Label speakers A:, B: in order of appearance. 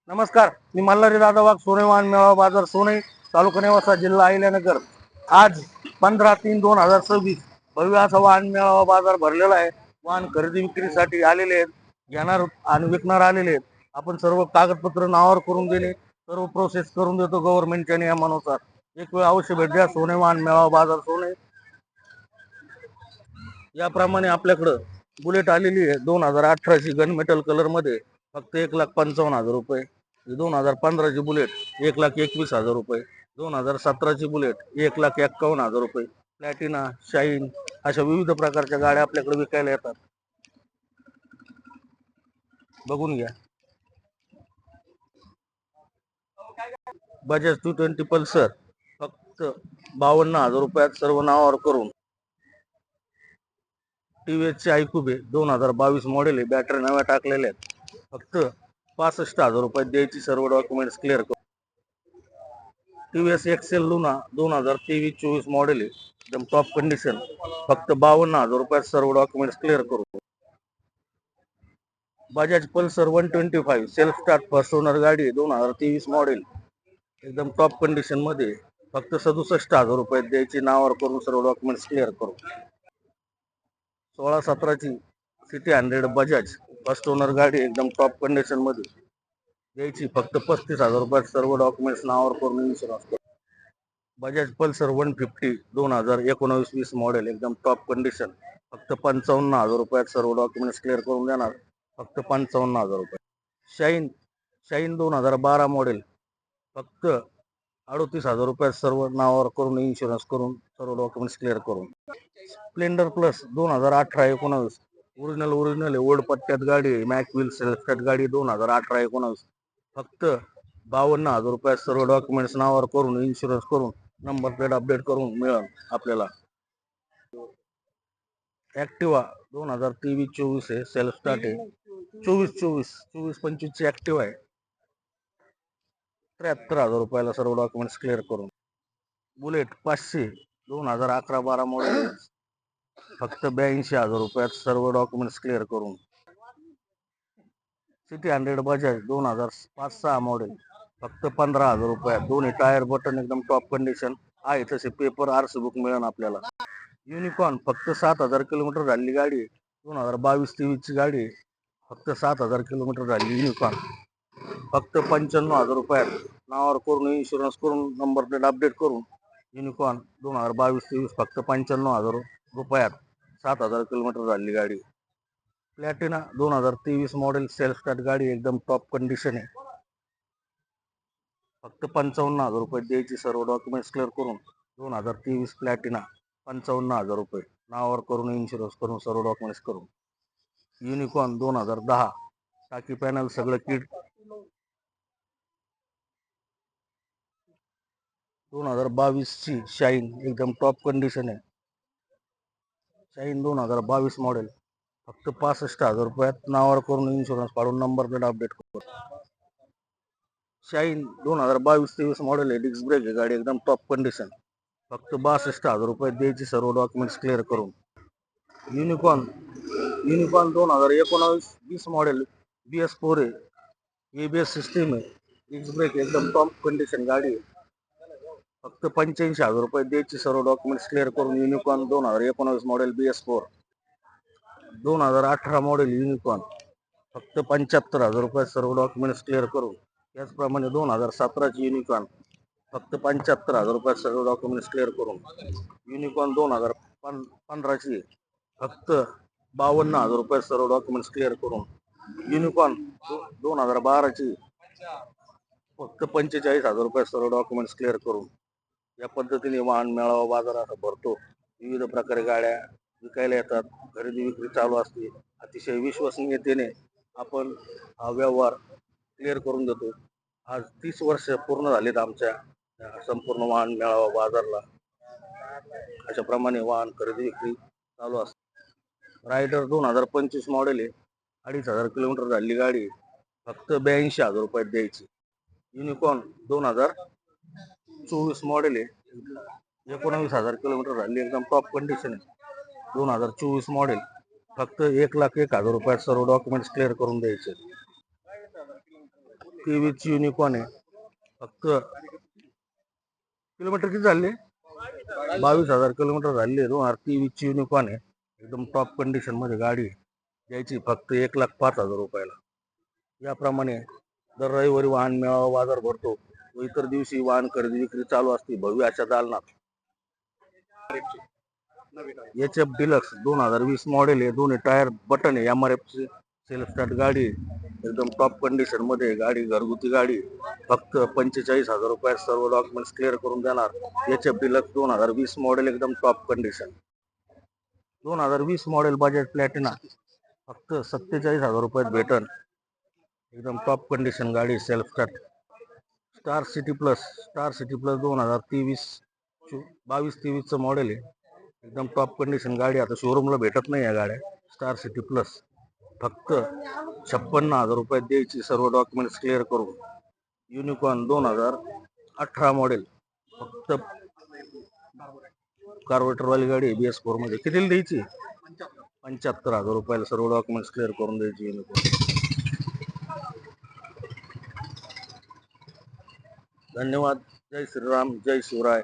A: नमस्कार, मी मल्हारी दादा वाघ, सोने वाहन मेळावा बाजार सोने, तालुका नेवासा, जिल्हा अहिल्यानगर. आज 15/3/2026 भव्य असा वाहन मेळावा बाजार भरलेला आहे. वाहन खरेदी विक्रीसाठी आलेले आहेत, घेणार आणि विकणार आलेले आहेत. आपण सर्व कागदपत्र नावावर करून देणे, सर्व प्रोसेस करून देतो गव्हर्नमेंटच्या नियमानुसार. एक वेळ अवश्य भेट द्या. सोने वाहन मेळावा बाजार सोने. याप्रमाणे आपल्याकडं बुलेट आलेली आहे 2018ची गन मेटल कलर मध्ये, फक्त 1,55,000 रुपये. 2015ची बुलेट 1,21,000 रुपये. 2017ची बुलेट 1,51,000 रुपये. प्लॅटिना, शाईन अशा विविध प्रकारच्या गाड्या आपल्याकडे विकायला येतात. बघून घ्या. बजाज 220 पल्सर फक्त 52,000 रुपयात सर्व नावावर करून. टीव्हीएसचे आयक्यूब 2022 मॉडेल आहे, बॅटरी नव्या टाकलेल्या आहेत. फक्त 65,000 रुपयात द्यायची, सर्व डॉक्युमेंट्स क्लिअर करून. टीव्हीएस एक्सेल लुना 2023-24 मॉडेल आहे, एकदम टॉप कंडिशन. फक्त 52,000 रुपयात सर्व डॉक्युमेंट्स क्लिअर करू. Bajaj Pulsar 125 self start first owner गाडी 2023 मॉडेल, एकदम टॉप कंडिशन मध्ये. फक्त 67,000 रुपयात द्यायची, नावावर करून सर्व डॉक्युमेंट्स क्लिअर करू. 16-17ची सिटी 100 बजाज फर्स्ट ओनर गाडी, एकदम टॉप कंडिशन मध्ये द्यायची. फक्त 35,000 रुपयात सर्व डॉक्युमेंट्स नावावर करून इन्शुरन्स करू. बजाज पल्सर 150 2019-20 मॉडेल, एकदम टॉप कंडिशन. फक्त 55,000 रुपयात सर्व डॉक्युमेंट्स क्लिअर करून देणार. फक्त 55,000 रुपये. शाईन 2012 मॉडेल, फक्त 38,000 रुपयात सर्व नावावर करून इन्शुरन्स करून सर्व डॉक्युमेंट्स क्लिअर करून. स्प्लेंडर प्लस 2018-19 ओरिजिनल ओल्ड पट्ट्यात गाडी आहे, मॅक व्हील सेल्फ गाडी 2018-19. फक्त 52,000 रुपयात सर्व डॉक्युमेंट्स नावावर करून इन्शुरन्स करून नंबर प्लेट अपडेट करून मिळेल आपल्याला. ऍक्टिवा 2023-24 आहे, सेल्फ स्टार्ट आहे. 24-25 ची ऍक्टिवा आहे. 73,000 रुपयाला सर्व डॉक्युमेंट्स क्लिअर करून. बुलेट 500 2011-12 मॉडेल, फक्त 82,000 रुपयात सर्व डॉक्युमेंट्स क्लिअर करून. सिटी 100 बजाज 2005-6 मॉडेल, फक्त 15,000 रुपयात. दोन्ही टायर बटन एकदम टॉप कंडिशन आहे, तसे पेपर आरसी बुक मिळेल आपल्याला. युनिकॉर्न फक्त 7,000 किलोमीटर झालेली गाडी, 2022-23 ची गाडी. फक्त 7,000 किलोमीटर झाली युनिकॉर्न. फक्त 95,000 रुपयात नावावर करून इन्शुरन्स करून नंबर प्लेट अपडेट करून. युनिकॉर्न 2022-23 फक्त 95,000 रुपयात, 7,000 किलोमीटर झालेली गाडी. प्लॅटिना 2023 मॉडेल सेल्फ स्टार्ट गाडी, एकदम टॉप कंडिशन आहे. फक्त 55,000 रुपये द्यायची, सर्व डॉक्युमेंट्स क्लिअर करून. 2023 प्लॅटिना 55,000 रुपये नावावर करून इन्शुरन्स करून सर्व डॉक्युमेंट्स करून. युनिकॉर्न 2010 टाकी पॅनल सगळं किट. 2022 ची शाईन एकदम टॉप कंडिशन आहे. शाईन 2022 मॉडेल, फक्त 65,000 रुपयात नावावर करून इन्शुरन्स काढून नंबर प्लेट अपडेट करू. शाईन 2022-23 मॉडेल आहे, डिस्क ब्रेक आहे गाडी, एकदम टॉप कंडिशन. फक्त 62,000 रुपये द्यायची, सर्व डॉक्युमेंट्स क्लिअर करून. युनिकॉर्न 2019-20 मॉडेल BS4 आहे, ABS सिस्टीम आहे, डिस्क ब्रेक एकदम टॉप कंडिशन गाडी आहे. फक्त 85,000 रुपये द्यायची, सर्व डॉक्युमेंट्स क्लिअर करून. Unicorn 2019 model BS4. 2018 model unicorn, फक्त 75,000 रुपये सर्व डॉक्युमेंट्स क्लिअर करून. त्याचप्रमाणे 2017ची युनिकॉर्न, फक्त 75,000 रुपयात सर्व डॉक्युमेंट्स क्लिअर करून. युनिकॉर्न 2015ची, फक्त 52,000 रुपयात सर्व डॉक्युमेंट्स क्लिअर करून. युनिकॉर्न 2012ची, फक्त 45,000 रुपयात सर्व डॉक्युमेंट्स क्लिअर करून. या पद्धतीने वाहन मेळावा बाजार असा भरतो. विविध प्रकारे गाड्या विकायला येतात, खरेदी विक्री चालू असते. अतिशय विश्वसनीयतेने आपण हा व्यवहार क्लिअर करून देतो. आज 30 वर्ष पूर्ण झालीत आमच्या संपूर्ण वाहन मेळावा बाजारला. अशा प्रमाणे वाहन खरेदी विक्री चालू असते. रायडर 2025 मॉडेल आहे, 2,500 किलोमीटर झालेली गाडी, फक्त 82,000 रुपयात द्यायची. युनिकॉर्न 2024 मॉडेल आहे, 19,000 किलोमीटर झाली, एकदम टॉप कंडिशन आहे. 2024 मॉडेल, फक्त 1,01,000 रुपयात सर्व डॉक्युमेंट्स क्लिअर करून द्यायचे. टीव्हीची युनिकॉर्न आहे. फक्त किलोमीटर किती झाले? 22,000 किलोमीटर झाले. 2023ची युनिकॉर्न आहे. एकदम टॉप कंडिशन मध्ये गाडी आहे. द्यायची फक्त 1,05,000 रुपयाला. याप्रमाणे दर रविवारी वाहन मेळावा बाजार भरतो व इतर दिवशी वाहन खरेदी विक्री चालू असते भव्य अशा दालनात. HF डिलक्स 2020 मॉडेल आहे. दोन्ही टायर बटन आहे. MRF सेल्फ स्टार्ट गाडी एकदम टॉप कंडिशन मध्ये गाडी, घरगुती गाडी. फक्त 45,000 रुपयात सर्व डॉक्युमेंट्स क्लिअर करून देणार. HF डिलक्स 2020 मॉडेल एकदम top condition. 2020 model Bajaj Platina फक्त 47,000 रुपयात भेटन. एकदम टॉप कंडिशन गाडी, self start. Star city plus 2023 22-23चं मॉडेल आहे. एकदम टॉप कंडिशन गाडी. आता शोरूमला भेटत नाही या गाड्या. स्टार सिटी प्लस फक्त 56,000 रुपयात द्यायची सर्व डॉक्युमेंट्स क्लिअर करून. युनिकॉर्न 2018 मॉडेल फक्त कार्बोरेटरवाली गाडी BS4 मध्ये. कितीला द्यायची? 75,000 रुपयाला सर्व डॉक्युमेंट्स क्लिअर करून द्यायची युनिकॉर्न. धन्यवाद. जय श्रीराम, जय शिवराय.